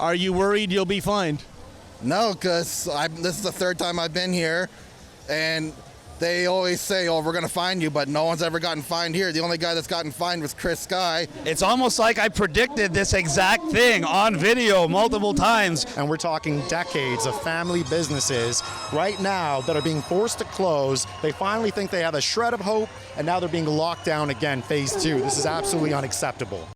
Are you worried you'll be fined? No, because this is the third time I've been here, and they always say, oh, we're going to fine you, but no one's ever gotten fined here. The only guy that's gotten fined was Chris Sky. It's almost like I predicted this exact thing on video multiple times. And we're talking decades of family businesses right now that are being forced to close. They finally think they have a shred of hope, and now they're being locked down again, phase 2. This is absolutely unacceptable.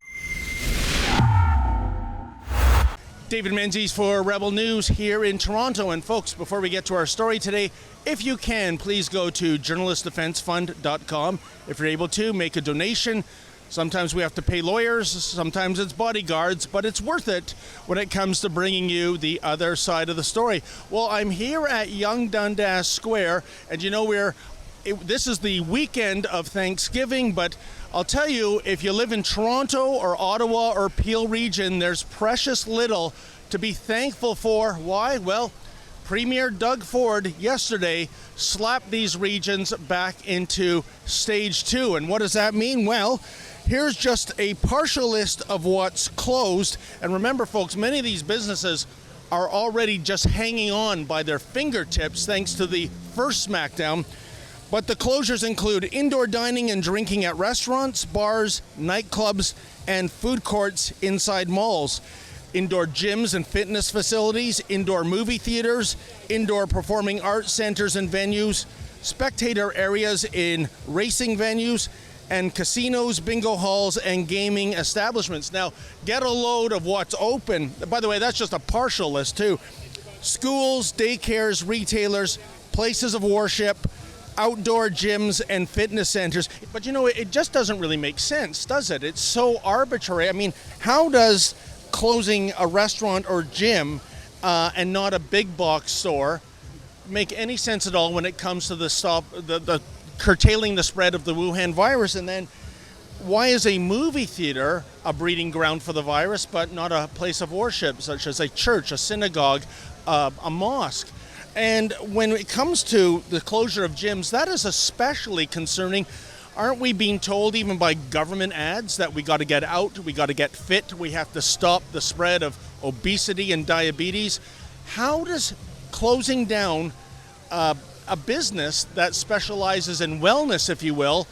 David Menzies for Rebel News here in Toronto. And folks, before we get to our story today, if you can, please go to journalistdefensefund.com. If you're able to, make a donation. Sometimes we have to pay lawyers, sometimes it's bodyguards, but it's worth it when it comes to bringing you the other side of the story. Well, I'm here at Yonge Dundas Square, and you know this is the weekend of Thanksgiving, but I'll tell you, if you live in Toronto or Ottawa or Peel region, there's precious little to be thankful for. Why? Well, Premier Doug Ford yesterday slapped these regions back into stage 2. And what does that mean? Well, here's just a partial list of what's closed. And remember, folks, many of these businesses are already just hanging on by their fingertips thanks to the first smackdown. But the closures include indoor dining and drinking at restaurants, bars, nightclubs, and food courts inside malls, indoor gyms and fitness facilities, indoor movie theaters, indoor performing arts centers and venues, spectator areas in racing venues, and casinos, bingo halls, and gaming establishments. Now, get a load of what's open. By the way, that's just a partial list, too. Schools, daycares, retailers, places of worship, outdoor gyms and fitness centers. But you know, it just doesn't really make sense, does it? It's so arbitrary. I mean, how does closing a restaurant or gym and not a big box store make any sense at all when it comes to the curtailing the spread of the Wuhan virus? And then why is a movie theater a breeding ground for the virus but not a place of worship such as a church, a synagogue, a mosque? And when it comes to the closure of gyms, that is especially concerning. Aren't we being told even by government ads that we got to get out, we got to get fit, we have to stop the spread of obesity and diabetes? How does closing down a business that specializes in wellness, if you will,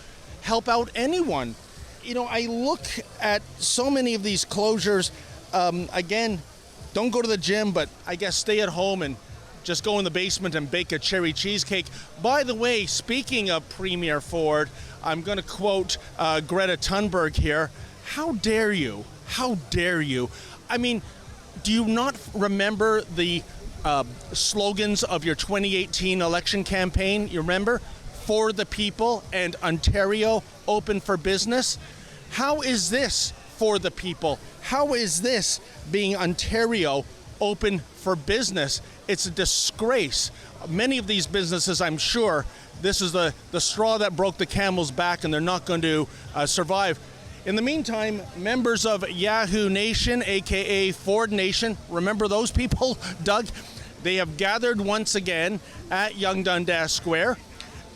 help out anyone? You know, I look at so many of these closures. Again, don't go to the gym, but I guess stay at home and just go in the basement and bake a cherry cheesecake. By the way, speaking of Premier Ford, I'm going to quote Greta Thunberg here. How dare you? How dare you? I mean, do you not remember the slogans of your 2018 election campaign? You remember? For the people and Ontario open for business. How is this for the people? How is this being Ontario open for business? It's a disgrace. Many of these businesses, I'm sure, this is the straw that broke the camel's back, and they're not going to survive. In the meantime, members of Yahoo Nation, aka Ford Nation, remember those people, Doug? They have gathered once again at Yonge Dundas Square.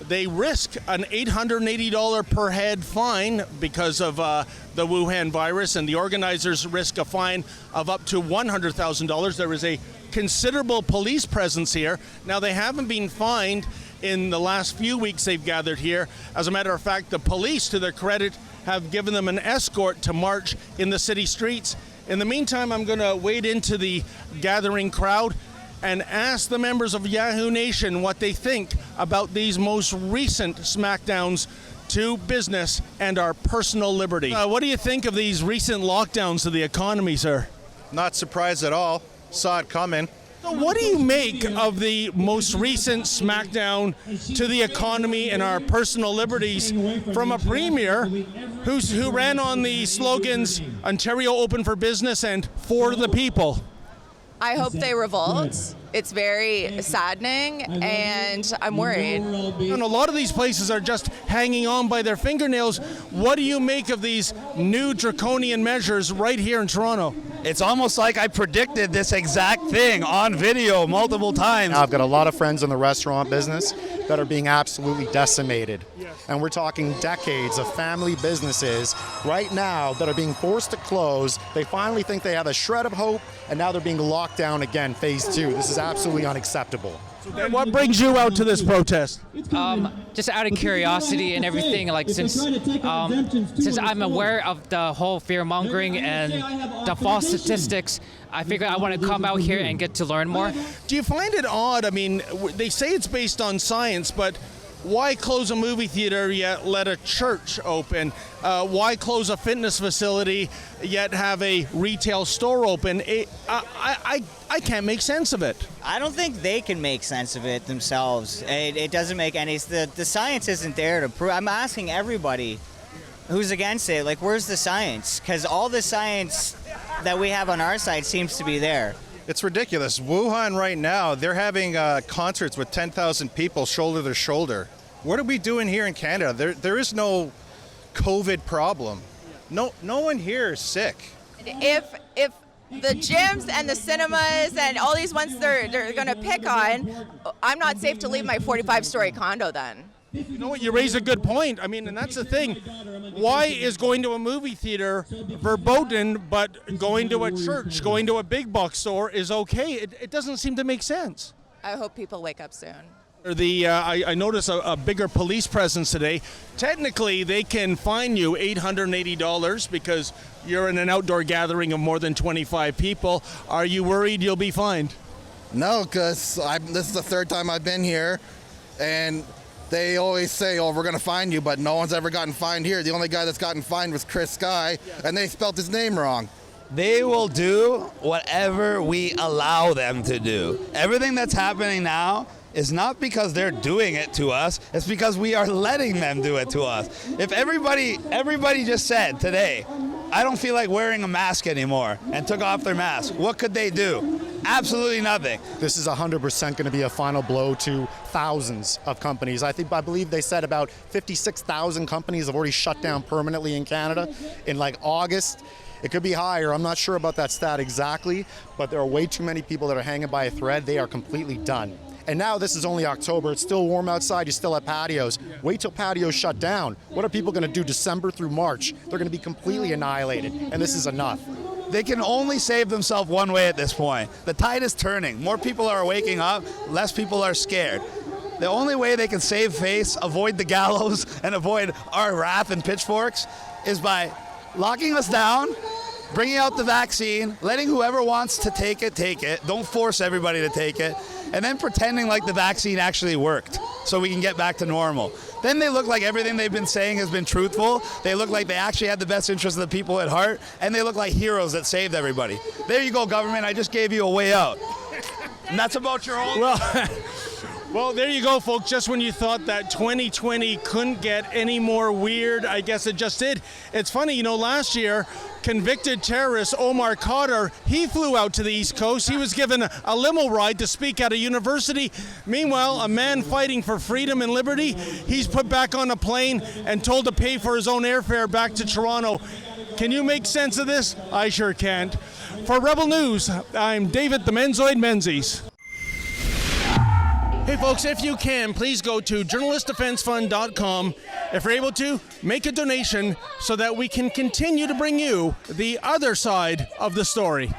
They risk an $880 per head fine because of the Wuhan virus, and the organizers risk a fine of up to $100,000. There is a considerable police presence here. Now, they haven't been fined in the last few weeks they've gathered here. As a matter of fact, the police, to their credit, have given them an escort to march in the city streets. In the meantime, I'm going to wade into the gathering crowd and ask the members of Yahoo Nation what they think about these most recent smackdowns to business and our personal liberty. What do you think of these recent lockdowns to the economy, sir? Not surprised at all. Saw it coming. So what do you make of the most recent smackdown to the economy and our personal liberties from a premier who ran on the slogans Ontario open for business and for the people? I hope they revolt. It's very saddening, and I'm worried. And a lot of these places are just hanging on by their fingernails. What do you make of these new draconian measures right here in Toronto? It's almost like I predicted this exact thing on video multiple times. I've got a lot of friends in the restaurant business that are being absolutely decimated. And we're talking decades of family businesses right now that are being forced to close. They finally think they have a shred of hope, and now they're being locked down again, phase 2. This is absolutely unacceptable. And what brings you out to this protest? Just out of curiosity and everything, like since I'm aware of the whole fear mongering and the false statistics, I figured I want to come out here and get to learn more. Do you find it odd? I mean, they say it's based on science, but why close a movie theater yet let a church open? Why close a fitness facility yet have a retail store open? I can't make sense of it. I don't think they can make sense of it themselves. It doesn't make any. The science isn't there to prove. I'm asking everybody who's against it, like, where's the science? Because all the science that we have on our side seems to be there. It's ridiculous. Wuhan right now, they're having concerts with 10,000 people shoulder to shoulder. What are we doing here in Canada? There is no COVID problem. No one here is sick. If the gyms and the cinemas and all these ones they're going to pick on, I'm not safe to leave my 45-story condo then. You know what? You raise a good point. I mean, and that's the thing. Why is going to a movie theater verboten, but going to a church, going to a big box store is okay? It doesn't seem to make sense. I hope people wake up soon. I notice a bigger police presence today. Technically, they can fine you $880 because you're in an outdoor gathering of more than 25 people. Are you worried you'll be fined? No, because this is the third time I've been here, and they always say, oh, we're going to find you, but no one's ever gotten fined here. The only guy that's gotten fined was Chris Sky, and they spelled his name wrong. They will do whatever we allow them to do. Everything that's happening now is not because they're doing it to us, it's because we are letting them do it to us. If everybody just said today, I don't feel like wearing a mask anymore, and took off their mask, what could they do? Absolutely nothing. This is 100% going to be a final blow to thousands of companies. I believe they said about 56,000 companies have already shut down permanently in Canada in like August. It could be higher. I'm not sure about that stat exactly, but there are way too many people that are hanging by a thread. They are completely done. And now this is only October. It's still warm outside. You still have patios. Wait till patios shut down. What are people going to do December through March? They're going to be completely annihilated, and this is enough. They can only save themselves one way at this point. The tide is turning. More people are waking up. Less people are scared. The only way they can save face, avoid the gallows, and avoid our wrath and pitchforks is by locking us down, bringing out the vaccine, letting whoever wants to take it, take it. Don't force everybody to take it. And then pretending like the vaccine actually worked so we can get back to normal. Then they look like everything they've been saying has been truthful. They look like they actually had the best interest of the people at heart. And they look like heroes that saved everybody. There you go, government. I just gave you a way out. And that's about your own. Well, there you go, folks. Just when you thought that 2020 couldn't get any more weird, I guess it just did. It's funny, you know, last year, convicted terrorist Omar Khadr, he flew out to the East Coast. He was given a limo ride to speak at a university. Meanwhile, a man fighting for freedom and liberty, he's put back on a plane and told to pay for his own airfare back to Toronto. Can you make sense of this? I sure can't. For Rebel News, I'm David the Menzoid Menzies. Hey folks, if you can, please go to journalistdefensefund.com. If you're able to, make a donation so that we can continue to bring you the other side of the story.